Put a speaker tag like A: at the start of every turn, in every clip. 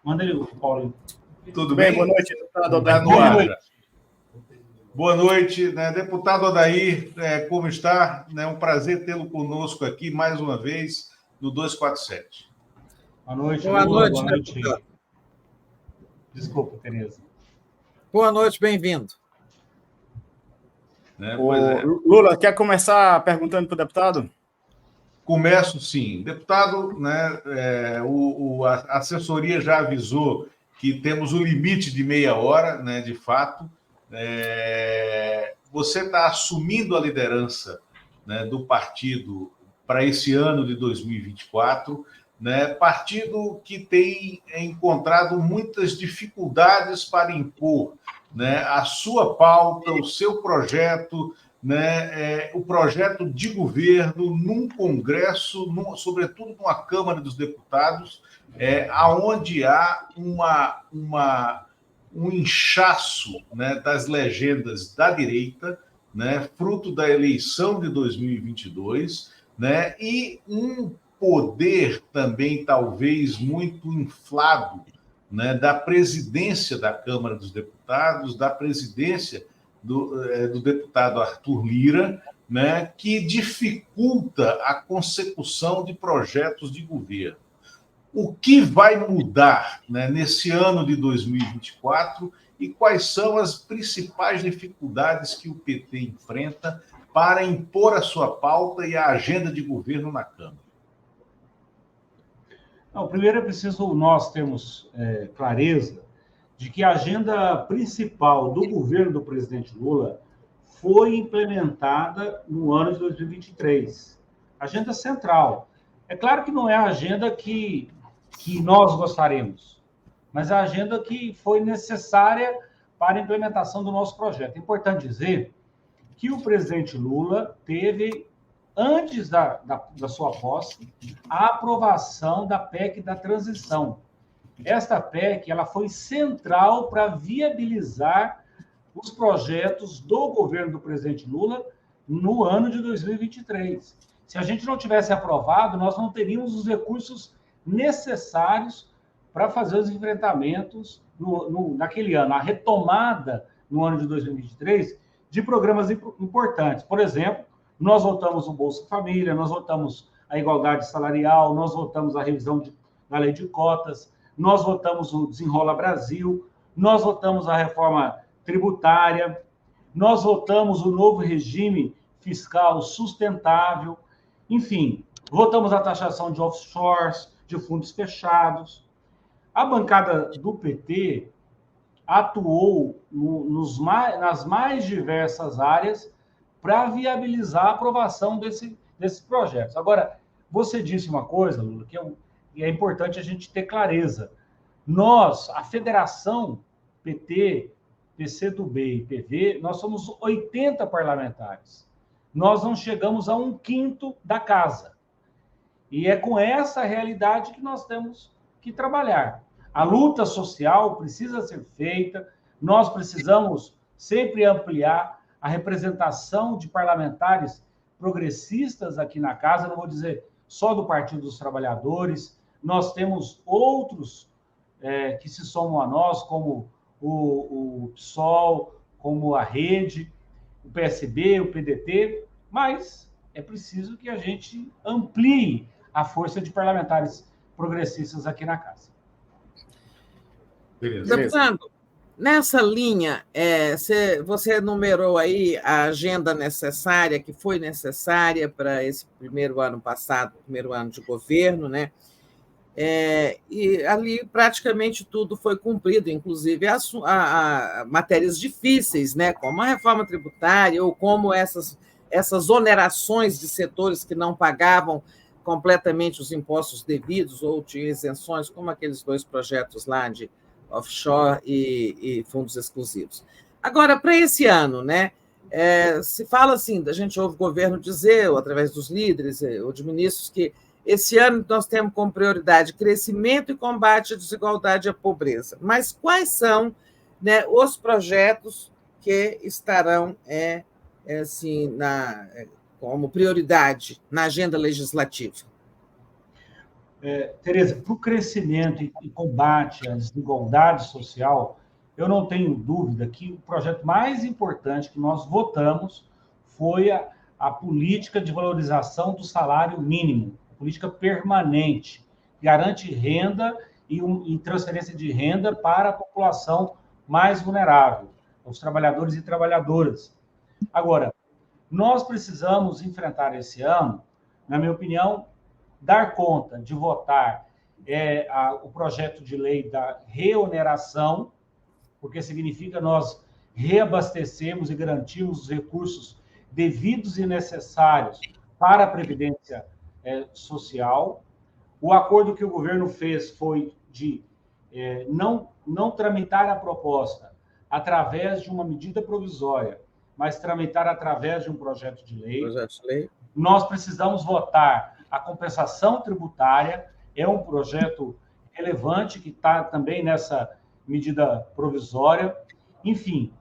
A: Manda ele, Paulinho.
B: Tudo bem? Boa noite, deputado Odair. Boa noite, né? Deputado Odair, como está? É um prazer tê-lo conosco aqui mais uma vez no 247.
A: Boa noite,
C: Boa
A: Lula.
C: noite,
A: Boa noite.
C: deputado.
A: Desculpa, Tereza.
C: Boa noite, bem-vindo.
D: Lula, quer começar perguntando para o deputado?
B: Começo, sim. Deputado, né, a assessoria já avisou que temos um limite de meia hora, né, de fato. Você está assumindo a liderança, né, do partido para esse ano de 2024, né, partido que tem encontrado muitas dificuldades para impor, né, a sua pauta, o seu projeto, né, o projeto de governo num Congresso, sobretudo numa Câmara dos Deputados, aonde há um inchaço, né, das legendas da direita, né, fruto da eleição de 2022, né, e um poder também talvez muito inflado, né, da presidência da Câmara dos Deputados, da presidência do deputado Arthur Lira, né, que dificulta a consecução de projetos de governo. O que vai mudar, né, nesse ano de 2024 e quais são as principais dificuldades que o PT enfrenta para impor a sua pauta e a agenda de governo na Câmara?
A: Não, primeiro é preciso nós termos clareza de que a agenda principal do governo do presidente Lula foi implementada no ano de 2023. Agenda central. É claro que não é a agenda que nós gostaríamos, mas a agenda que foi necessária para a implementação do nosso projeto. É importante dizer que o presidente Lula teve, antes da sua posse, a aprovação da PEC da transição. Esta PEC ela foi central para viabilizar os projetos do governo do presidente Lula no ano de 2023. Se a gente não tivesse aprovado, nós não teríamos os recursos necessários para fazer os enfrentamentos naquele ano. A retomada no ano de 2023 de programas importantes. Por exemplo, nós votamos o Bolsa Família, nós votamos a igualdade salarial, nós votamos a revisão da lei de cotas, nós votamos o Desenrola Brasil, nós votamos a reforma tributária, nós votamos o novo regime fiscal sustentável, enfim, votamos a taxação de offshores, de fundos fechados. A bancada do PT atuou nas mais diversas áreas para viabilizar a aprovação desses projetos. Agora, você disse uma coisa, Lula, que é importante a gente ter clareza. Nós, a federação PT, PCdoB e PV, nós somos 80 parlamentares. Nós não chegamos a 1/5 da casa. E é com essa realidade que nós temos que trabalhar. A luta social precisa ser feita, nós precisamos sempre ampliar a representação de parlamentares progressistas aqui na casa, não vou dizer só do Partido dos Trabalhadores, nós temos outros que se somam a nós, como o PSOL, como a Rede, o PSB, o PDT, mas é preciso que a gente amplie a força de parlamentares progressistas aqui na casa.
C: Beleza. Deputado, nessa linha, você enumerou aí a agenda necessária, que foi necessária para esse primeiro ano passado, primeiro ano de governo, né? E ali praticamente tudo foi cumprido, inclusive a matérias difíceis, né? Como a reforma tributária ou como essas onerações de setores que não pagavam completamente os impostos devidos ou tinham isenções, como aqueles 2 projetos lá de offshore e fundos exclusivos. Agora, para esse ano, né, se fala assim, a gente ouve o governo dizer, ou através dos líderes ou de ministros, que esse ano nós temos como prioridade crescimento e combate à desigualdade e à pobreza. Mas quais são, né, os projetos que estarão assim, como prioridade na agenda legislativa?
A: Tereza, para o crescimento e combate à desigualdade social, eu não tenho dúvida que o projeto mais importante que nós votamos foi a política de valorização do salário mínimo, política permanente, que garante renda e transferência de renda para a população mais vulnerável, os trabalhadores e trabalhadoras. Agora, nós precisamos enfrentar esse ano, na minha opinião, dar conta de votar o projeto de lei da reoneração, porque significa nós reabastecermos e garantirmos os recursos devidos e necessários para a Previdência Social. O acordo que o governo fez foi de não tramitar a proposta através de uma medida provisória, mas tramitar através de um projeto de lei. Nós precisamos votar a compensação tributária, é um projeto relevante que está também nessa medida provisória. Enfim,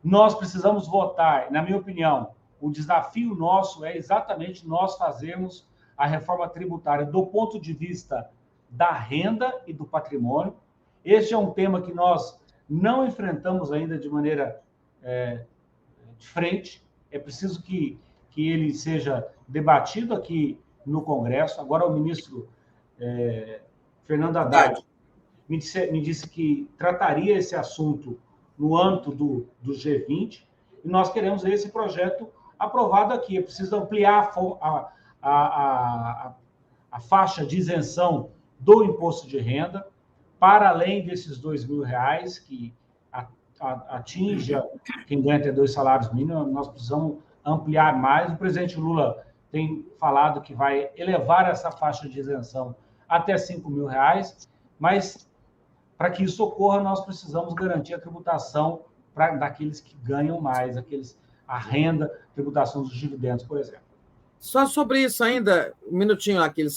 A: nós precisamos votar, na minha opinião, o desafio nosso é exatamente nós fazermos a reforma tributária do ponto de vista da renda e do patrimônio. Este é um tema que nós não enfrentamos ainda de maneira de frente. É preciso que ele seja debatido aqui no Congresso. Agora, o ministro Fernando Haddad me disse que trataria esse assunto no âmbito do G20, e nós queremos esse projeto aprovado aqui. É preciso ampliar a faixa de isenção do imposto de renda para além desses R$2.000, que atinge quem ganha até 2 salários mínimos. Nós precisamos ampliar mais. O presidente Lula tem falado que vai elevar essa faixa de isenção até R$5.000, mas para que isso ocorra, nós precisamos garantir a tributação daqueles que ganham mais, a renda, tributação dos dividendos, por exemplo.
C: Só sobre isso ainda, um minutinho, Aquiles,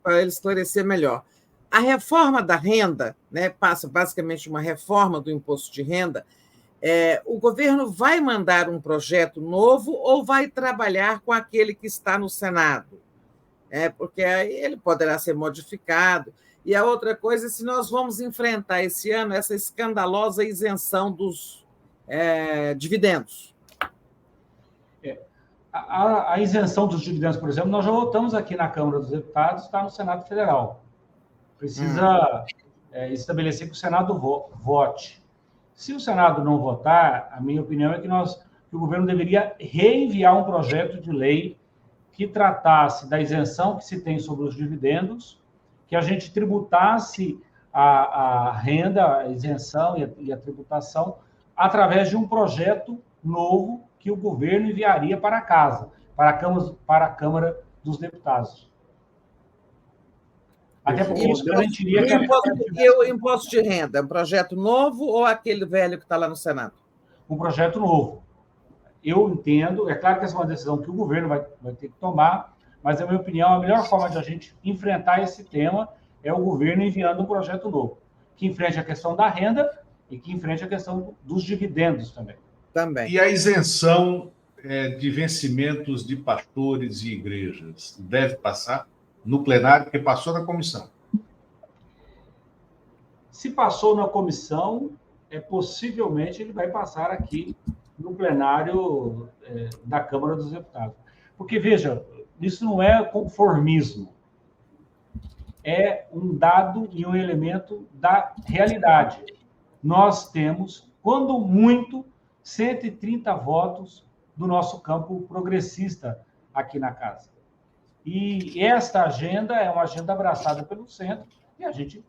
C: para ele esclarecer melhor. A reforma da renda, né, passa basicamente uma reforma do imposto de renda. O governo vai mandar um projeto novo ou vai trabalhar com aquele que está no Senado? Porque aí ele poderá ser modificado. E a outra coisa é se nós vamos enfrentar esse ano essa escandalosa isenção dos dividendos.
A: A isenção dos dividendos, por exemplo, nós já votamos aqui na Câmara dos Deputados, está no Senado Federal. Precisa estabelecer que o Senado vote. Se o Senado não votar, a minha opinião é que o governo deveria reenviar um projeto de lei que tratasse da isenção que se tem sobre os dividendos, que a gente tributasse a renda, a isenção e a tributação através de um projeto novo que o governo enviaria para a casa, para a Câmara dos Deputados. Até porque isso garantiria
C: que o imposto de renda é um projeto novo ou aquele velho que está lá no Senado?
A: Um projeto novo. Eu entendo, é claro que essa é uma decisão que o governo vai ter que tomar, mas, na minha opinião, a melhor forma de a gente enfrentar esse tema é o governo enviando um projeto novo, que enfrente a questão da renda e que enfrente a questão dos dividendos também.
B: E a isenção de vencimentos de pastores e igrejas deve passar no plenário, porque passou na comissão?
A: Se passou na comissão, possivelmente ele vai passar aqui no plenário da Câmara dos Deputados. Porque, veja, isso não é conformismo. É um dado e um elemento da realidade. Nós temos, quando muito, 130 votos do nosso campo progressista aqui na casa. E esta agenda é uma agenda abraçada pelo centro e a gente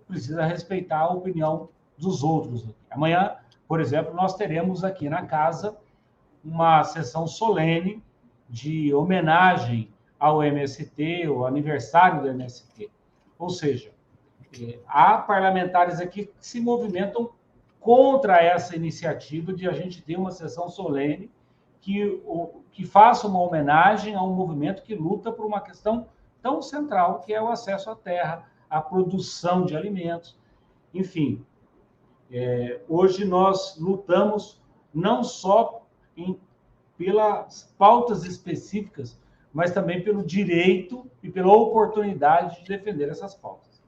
A: precisa respeitar a opinião dos outros. Amanhã, por exemplo, nós teremos aqui na casa uma sessão solene de homenagem ao MST, o aniversário do MST. Ou seja, há parlamentares aqui que se movimentam contra essa iniciativa de a gente ter uma sessão solene que faça uma homenagem a um movimento que luta por uma questão tão central, que é o acesso à terra, a produção de alimentos. Enfim, hoje nós lutamos não só pelas pautas específicas, mas também pelo direito e pela oportunidade de defender essas pautas.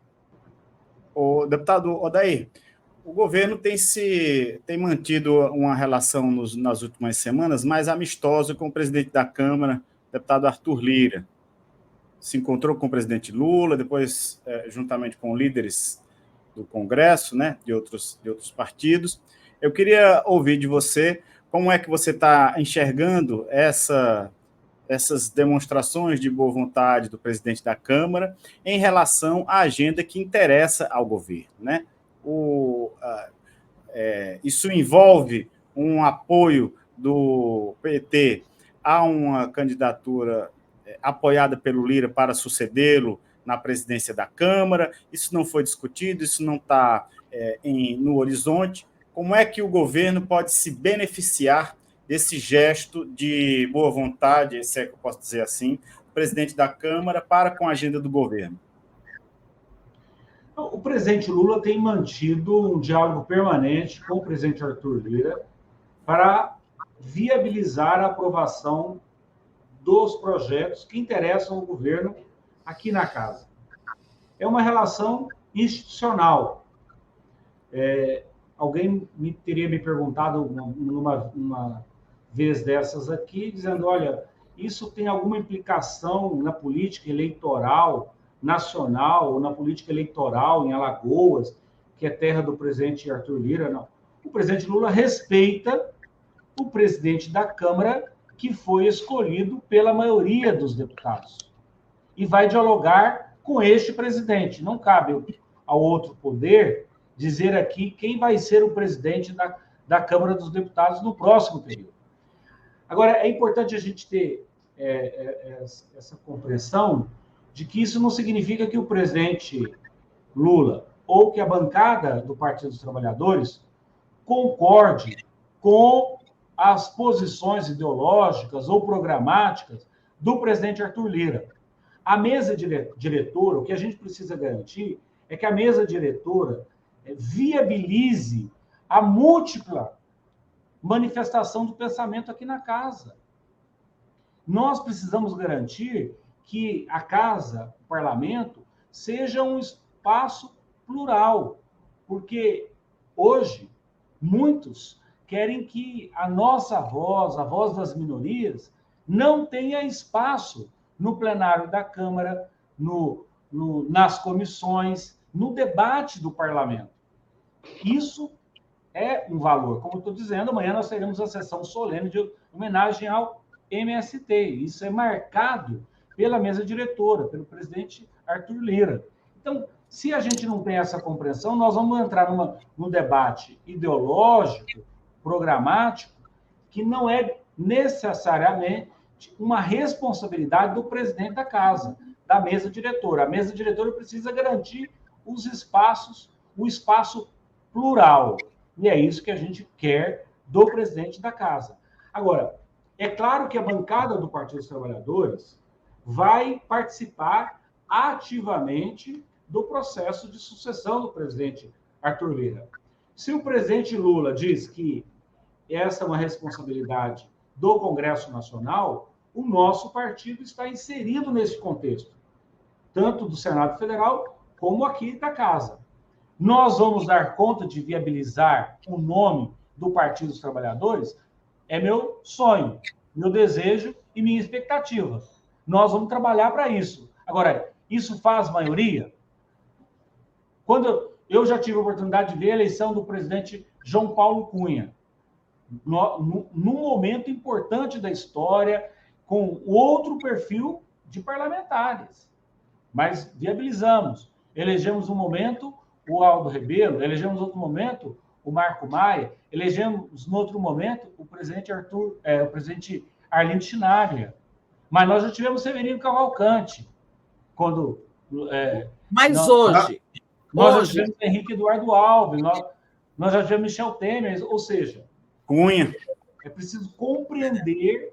D: O deputado Odair, o governo tem mantido uma relação nas últimas semanas mais amistosa com o presidente da Câmara, deputado Arthur Lira. Se encontrou com o presidente Lula, depois, juntamente com líderes do Congresso, né, de outros partidos. Eu queria ouvir de você como é que você está enxergando essas demonstrações de boa vontade do presidente da Câmara em relação à agenda que interessa ao governo, né? Isso envolve um apoio do PT a uma candidatura apoiada pelo Lira para sucedê-lo na presidência da Câmara. Isso não foi discutido, isso não está no horizonte. Como é que o governo pode se beneficiar desse gesto de boa vontade, se é que eu posso dizer assim, do presidente da Câmara para com a agenda do governo?
A: O presidente Lula tem mantido um diálogo permanente com o presidente Arthur Lira para viabilizar a aprovação dos projetos que interessam ao governo aqui na casa. É uma relação institucional. Alguém teria me perguntado numa vez dessas aqui, dizendo, olha, isso tem alguma implicação na política eleitoral nacional ou na política eleitoral em Alagoas, que é terra do presidente Arthur Lira? Não. O presidente Lula respeita o presidente da Câmara, que foi escolhido pela maioria dos deputados, e vai dialogar com este presidente. Não cabe ao outro poder dizer aqui quem vai ser o presidente da Câmara dos Deputados no próximo período. Agora, é importante a gente ter essa compreensão de que isso não significa que o presidente Lula ou que a bancada do Partido dos Trabalhadores concorde com as posições ideológicas ou programáticas do presidente Arthur Lira. A mesa diretora, o que a gente precisa garantir é que a mesa diretora viabilize a múltipla manifestação do pensamento aqui na casa. Nós precisamos garantir que a casa, o parlamento, seja um espaço plural, porque hoje muitos querem que a nossa voz, a voz das minorias, não tenha espaço no plenário da Câmara, nas comissões, no debate do parlamento. Isso é um valor. Como eu estou dizendo, amanhã nós teremos a sessão solene de homenagem ao MST. Isso é marcado pela mesa diretora, pelo presidente Arthur Lira. Então, se a gente não tem essa compreensão, nós vamos entrar num debate ideológico, programático, que não é necessariamente uma responsabilidade do presidente da casa, da mesa diretora. A mesa diretora precisa garantir os espaços, o espaço plural. E é isso que a gente quer do presidente da casa. Agora, é claro que a bancada do Partido dos Trabalhadores vai participar ativamente do processo de sucessão do presidente Arthur Lira. Se o presidente Lula diz que essa é uma responsabilidade do Congresso Nacional, o nosso partido está inserido nesse contexto, tanto do Senado Federal como aqui da Casa. Nós vamos dar conta de viabilizar o nome do Partido dos Trabalhadores? É meu sonho, meu desejo e minha expectativa. Nós vamos trabalhar para isso. Agora, isso faz maioria? Quando eu já tive a oportunidade de ver a eleição do presidente João Paulo Cunha, num momento importante da história, com outro perfil de parlamentares. Mas viabilizamos. Elegemos um momento o Aldo Rebelo, elegemos outro momento o Marco Maia, elegemos no outro momento o presidente o presidente Arlindo Chinaglia. Mas nós já tivemos Severino Cavalcante, quando...
C: Mas hoje...
A: Nós já tivemos Henrique Eduardo Alves, nós já tivemos Michel Temer, ou seja...
D: Cunha.
A: É preciso compreender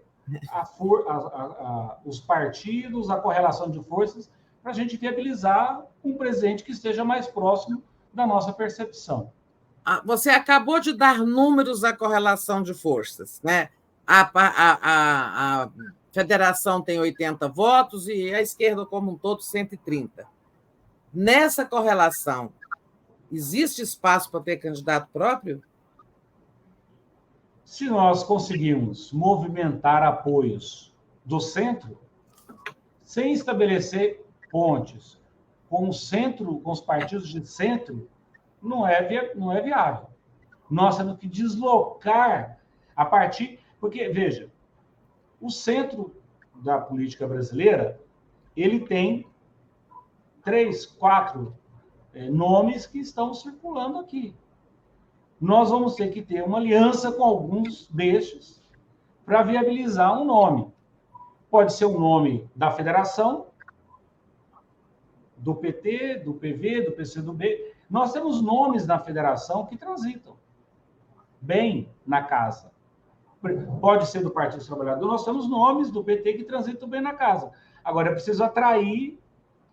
A: os partidos, a correlação de forças, para a gente viabilizar um presidente que esteja mais próximo da nossa percepção.
C: Você acabou de dar números à correlação de forças, né? federação tem 80 votos e a esquerda como um todo 130. Nessa correlação, existe espaço para ter candidato próprio?
A: Se nós conseguirmos movimentar apoios do centro, sem estabelecer pontes com o centro, com os partidos de centro, não é viável. Nós temos que deslocar a partir... Porque, veja, o centro da política brasileira, ele tem 3, 4 nomes que estão circulando aqui. Nós vamos ter que ter uma aliança com alguns destes para viabilizar um nome. Pode ser um nome da federação, do PT, do PV, do PCdoB. Nós temos nomes na federação que transitam bem na casa. Pode ser do Partido dos Trabalhadores, nós temos nomes do PT que transitam bem na casa. Agora, é preciso atrair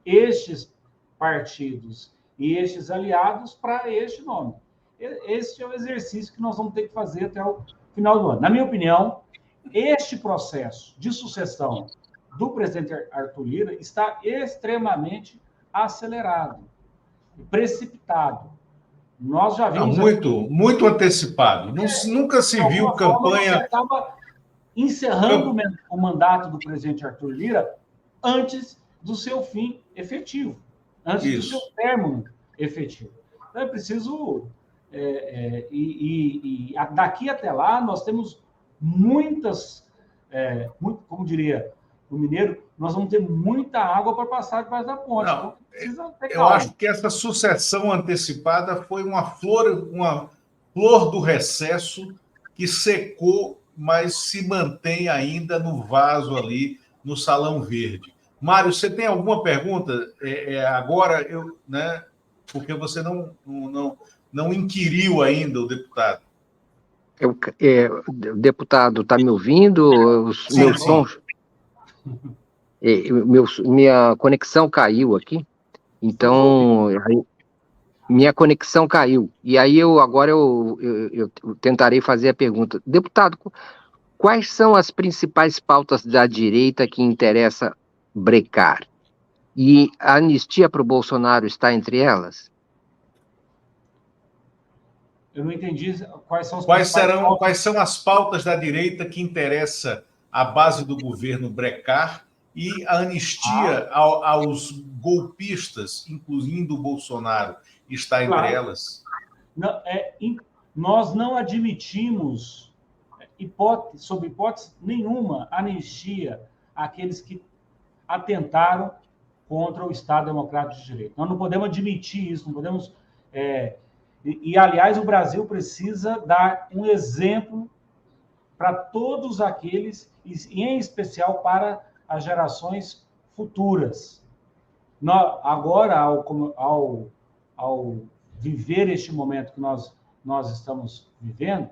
A: estes partidos e estes aliados para este nome. Este é o exercício que nós vamos ter que fazer até o final do ano. Na minha opinião, este processo de sucessão do presidente Arthur Lira está extremamente acelerado, precipitado. Nós já vimos...
B: Muito antecipado. Nunca se viu campanha...
A: Você acaba encerrando o mandato do presidente Arthur Lira antes do seu fim efetivo, antes do seu término efetivo. Então, é preciso... daqui até lá, nós temos muitas... como diria o mineiro, nós vamos ter muita água para passar debaixo da ponte.
B: Não,
A: então, precisa ter
B: eu
A: calma.
B: acho que essa sucessão antecipada foi uma flor do recesso que secou, mas se mantém ainda no vaso ali, no Salão Verde. Mário, você tem alguma pergunta? Agora, né, porque você não inquiriu ainda o deputado.
E: O deputado está me ouvindo? Meus sons... minha conexão caiu aqui, então minha conexão caiu. E aí agora eu tentarei fazer a pergunta. Deputado, quais são as principais pautas da direita que interessa brecar? E a anistia para o Bolsonaro está entre elas?
A: Eu não entendi quais são
B: quais são as pautas da direita que interessa a base do governo brecar e a anistia aos golpistas, incluindo o Bolsonaro, está entre elas?
A: Não, nós não admitimos, sob hipótese nenhuma, anistia àqueles que atentaram contra o Estado Democrático de Direito. Nós não podemos admitir isso, não podemos... aliás, o Brasil precisa dar um exemplo para todos aqueles, e em especial para as gerações futuras. Agora, ao viver este momento que nós estamos vivendo,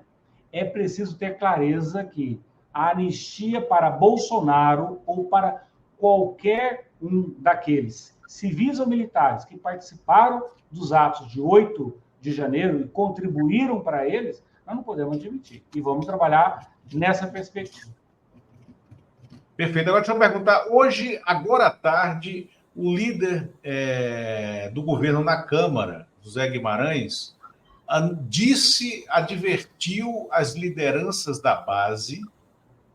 A: é preciso ter clareza que a anistia para Bolsonaro ou para qualquer um daqueles civis ou militares que participaram dos atos de 8 de janeiro e contribuíram para eles, nós não podemos admitir. E vamos trabalhar nessa perspectiva.
B: Perfeito. Agora, deixa eu perguntar. Hoje, agora à tarde, o líder do governo na Câmara, José Guimarães, advertiu as lideranças da base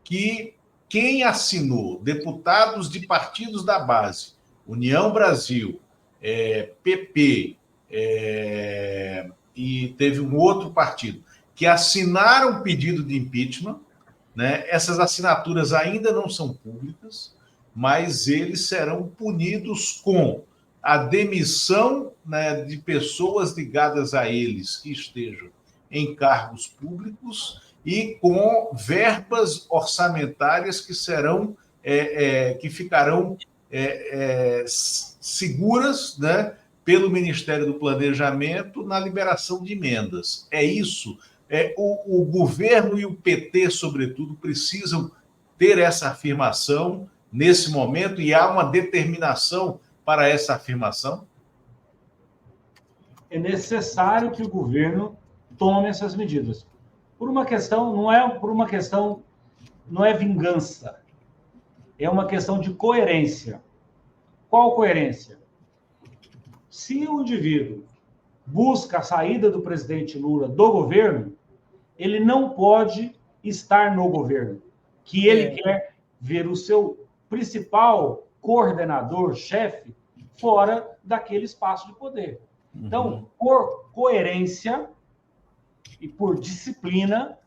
B: que quem assinou, deputados de partidos da base, União Brasil, PP, e teve um outro partido, que assinaram o pedido de impeachment, né? Essas assinaturas ainda não são públicas, mas eles serão punidos com a demissão, né, de pessoas ligadas a eles que estejam em cargos públicos e com verbas orçamentárias que serão que ficarão seguras, né, pelo Ministério do Planejamento na liberação de emendas. É isso. O governo e o PT, sobretudo, precisam ter essa afirmação nesse momento, e há uma determinação para essa afirmação?
A: É necessário que o governo tome essas medidas. Por uma questão, não é vingança. é uma questão de coerência. Qual coerência? Se o indivíduo busca a saída do presidente Lula do governo, ele não pode estar no governo, que ele quer ver o seu principal coordenador, chefe, fora daquele espaço de poder. Então, por coerência e por disciplina,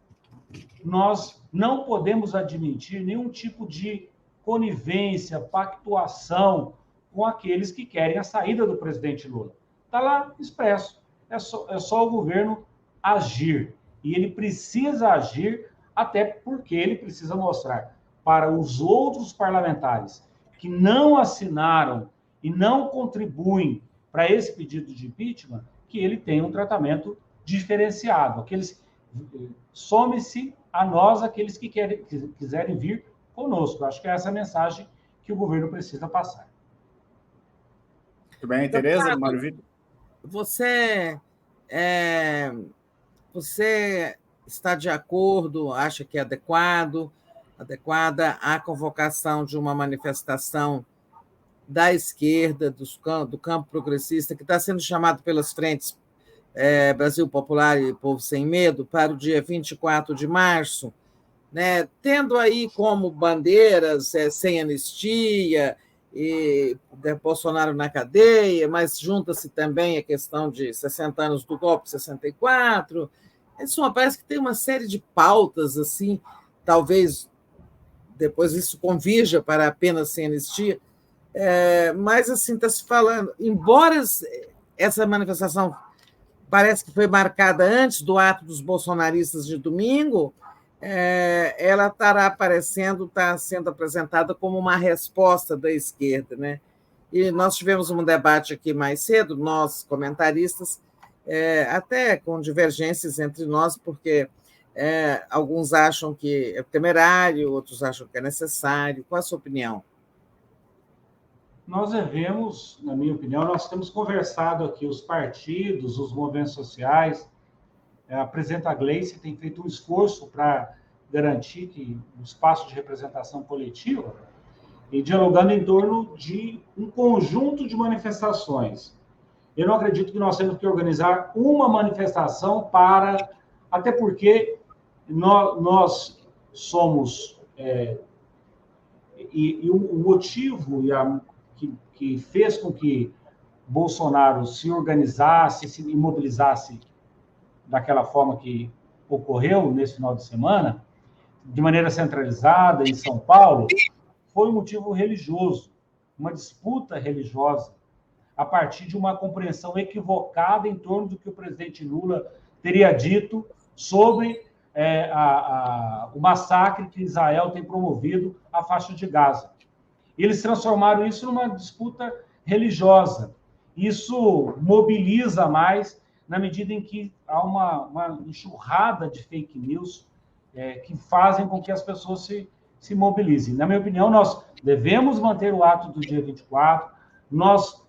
A: nós não podemos admitir nenhum tipo de conivência, pactuação com aqueles que querem a saída do presidente Lula. Está lá expresso. É só o governo agir. E ele precisa agir, até porque ele precisa mostrar para os outros parlamentares que não assinaram e não contribuem para esse pedido de impeachment, que ele tem um tratamento diferenciado. Some-se a nós aqueles que quiserem vir conosco. Acho que é essa a mensagem que o governo precisa passar.
D: Muito bem, Tereza, Mário Vitor.
C: Você está de acordo, acha que é adequada a convocação de uma manifestação da esquerda, do campo progressista, que está sendo chamado pelas frentes Brasil Popular e Povo Sem Medo, para o dia 24 de março, né, tendo aí como bandeiras sem anistia e Bolsonaro na cadeia, mas junta-se também a questão de 60 anos do golpe, 64. Isso parece que tem uma série de pautas, assim, talvez depois isso convirja para apenas sem anistia, mas assim está se falando, embora essa manifestação parece que foi marcada antes do ato dos bolsonaristas de domingo, ela está sendo apresentada como uma resposta da esquerda, né? E nós tivemos um debate aqui mais cedo, nós comentaristas, até com divergências entre nós, porque alguns acham que é temerário, outros acham que é necessário. Qual a sua opinião?
A: Nós devemos, na minha opinião, nós temos conversado aqui, os partidos, os movimentos sociais, a presidenta Gleice tem feito um esforço para garantir que o espaço de representação coletiva e dialogando em torno de um conjunto de manifestações. Eu não acredito que nós temos que organizar uma manifestação até porque nós somos... E o motivo que fez com que Bolsonaro se organizasse, se imobilizasse daquela forma que ocorreu nesse final de semana, de maneira centralizada em São Paulo, foi um motivo religioso, uma disputa religiosa, a partir de uma compreensão equivocada em torno do que o presidente Lula teria dito sobre o massacre que Israel tem promovido à faixa de Gaza. Eles transformaram isso numa disputa religiosa. Isso mobiliza mais na medida em que há uma enxurrada de fake news que fazem com que as pessoas se mobilizem. Na minha opinião, nós devemos manter o ato do dia 24, nós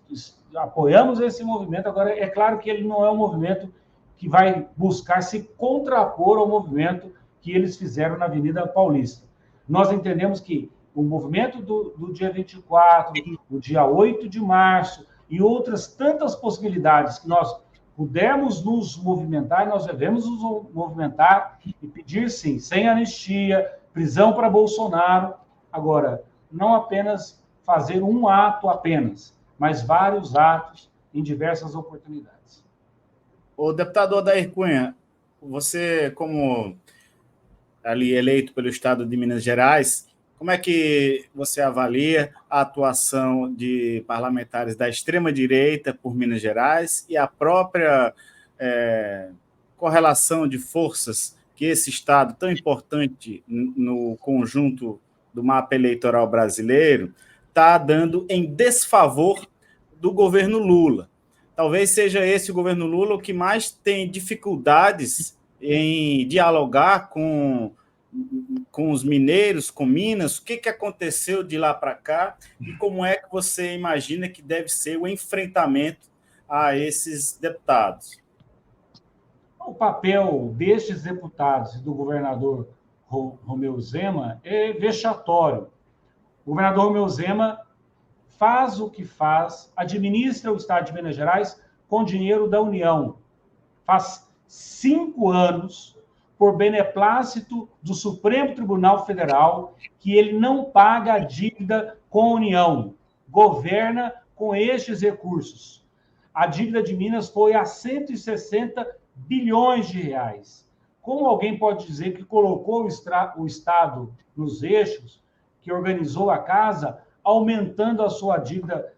A: apoiamos esse movimento. Agora, é claro que ele não é um movimento que vai buscar se contrapor ao movimento que eles fizeram na Avenida Paulista. Nós entendemos que o movimento do dia 24, o dia 8 de março e outras tantas possibilidades que nós pudermos nos movimentar, nós devemos nos movimentar e pedir, sim, sem anistia, prisão para Bolsonaro. Agora, não apenas fazer um ato apenas, mas vários atos em diversas oportunidades.
D: O deputado Odair Cunha, você, como ali eleito pelo Estado de Minas Gerais, como é que você avalia a atuação de parlamentares da extrema-direita por Minas Gerais e a própria correlação de forças que esse Estado, tão importante no conjunto do mapa eleitoral brasileiro, está dando em desfavor do governo Lula? Talvez seja esse o governo Lula o que mais tem dificuldades em dialogar com os mineiros, com Minas. O que aconteceu de lá para cá e como é que você imagina que deve ser o enfrentamento a esses deputados?
A: O papel destes deputados e do governador Romeu Zema é vexatório. O governador Romeu Zema faz o que faz, administra o Estado de Minas Gerais com dinheiro da União. Faz 5 anos, por beneplácito do Supremo Tribunal Federal, que ele não paga a dívida com a União, governa com estes recursos. A dívida de Minas foi a 160 bilhões de reais. Como alguém pode dizer que colocou o Estado nos eixos, que organizou a casa, aumentando a sua dívida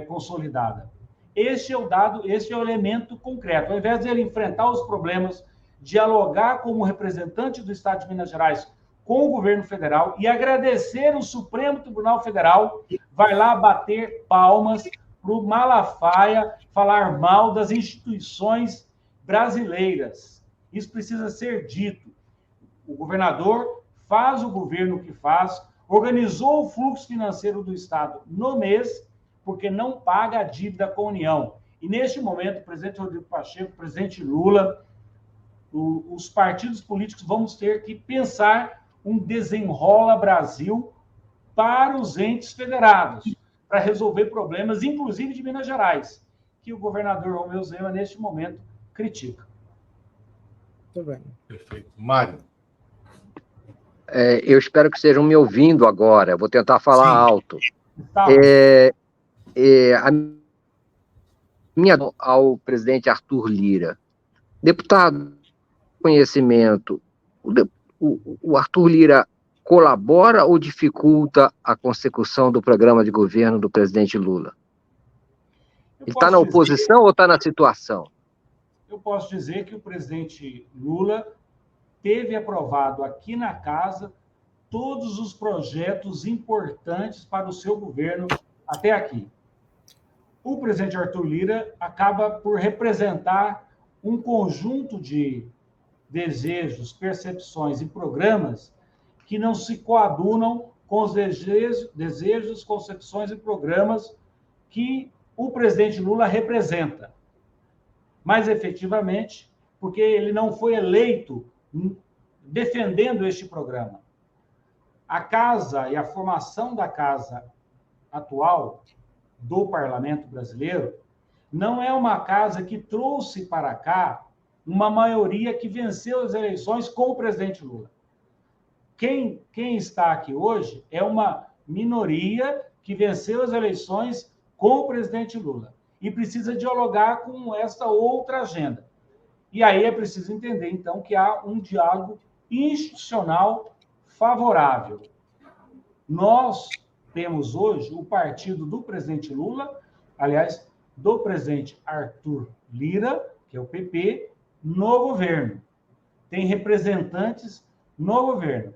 A: consolidada? Este é o dado, este é o elemento concreto. Ao invés de ele enfrentar os problemas, dialogar como representante do Estado de Minas Gerais com o governo federal e agradecer o Supremo Tribunal Federal, vai lá bater palmas para o Malafaia falar mal das instituições brasileiras. Isso precisa ser dito. O governador faz o governo que faz, organizou o fluxo financeiro do Estado no mês, porque não paga a dívida com a União. E, neste momento, o presidente Rodrigo Pacheco, o presidente Lula, os partidos políticos vamos ter que pensar um desenrola Brasil para os entes federados, para resolver problemas, inclusive de Minas Gerais, que o governador Romeu Zema, neste momento, critica.
C: Muito bem.
B: Perfeito. Mário.
E: Eu espero que estejam me ouvindo agora. Vou tentar falar
B: Sim.
E: alto.
A: Tá.
E: A minha ao presidente Arthur Lira. Deputado, conhecimento, o Arthur Lira colabora ou dificulta a consecução do programa de governo do presidente Lula? Ele está na oposição ou está na situação?
A: Eu posso dizer que o presidente Lula teve aprovado aqui na casa todos os projetos importantes para o seu governo até aqui. O presidente Arthur Lira acaba por representar um conjunto de desejos, percepções e programas que não se coadunam com os desejos, concepções e programas que o presidente Lula representa. Mas, efetivamente, porque ele não foi eleito defendendo este programa. A casa e a formação da casa atual do Parlamento brasileiro não é uma casa que trouxe para cá uma maioria que venceu as eleições com o presidente Lula. Quem está aqui hoje é uma minoria que venceu as eleições com o presidente Lula e precisa dialogar com esta outra agenda. E aí é preciso entender, então, que há um diálogo institucional favorável. Nós temos hoje o partido do presidente Lula, aliás, do presidente Arthur Lira, que é o PP, no governo. Tem representantes no governo.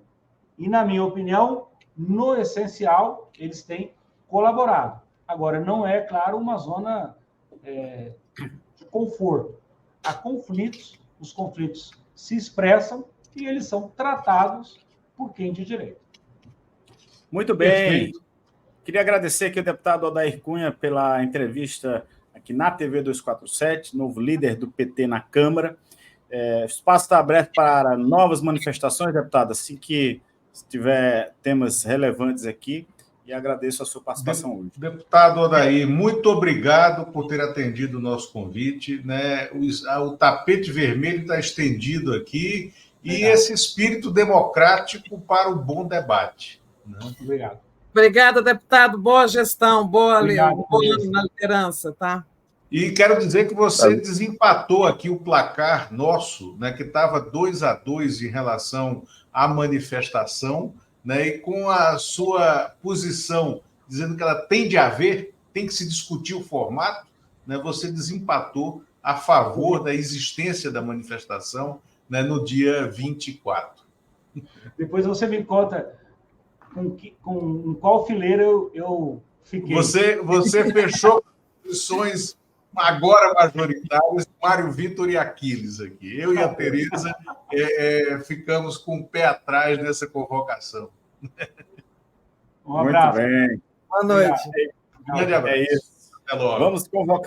A: E, na minha opinião, no essencial, eles têm colaborado. Agora, não é, claro, uma zona de conforto. Há conflitos, os conflitos se expressam e eles são tratados por quem de direito.
D: Muito bem. Perfeito. Queria agradecer aqui ao deputado Odair Cunha pela entrevista aqui na TV 247, novo líder do PT na Câmara. O espaço está aberto para novas manifestações, deputado, assim que tiver temas relevantes aqui, e agradeço a sua participação hoje.
B: Deputado Odair, muito obrigado por ter atendido o nosso convite, né? O tapete vermelho está estendido aqui, e esse espírito democrático para o bom debate. Né?
A: Obrigado.
C: Obrigada, deputado. Boa gestão, boa na liderança, tá?
B: E quero dizer que você desempatou aqui o placar nosso, né, que estava 2-2 em relação à manifestação, né, e com a sua posição dizendo que ela tem de haver, tem que se discutir o formato, né, você desempatou a favor da existência da manifestação, né, no dia 24.
A: Depois você me conta com qual fileira eu fiquei.
B: Você fechou posições agora majoritárias, Mário Vitor e Aquiles aqui. Eu e a Tereza ficamos com o pé atrás nessa convocação.
A: Um abraço.
D: Muito bem.
C: Boa noite.
B: Grande abraço.
D: É isso.
B: Até logo.
D: Vamos convocar.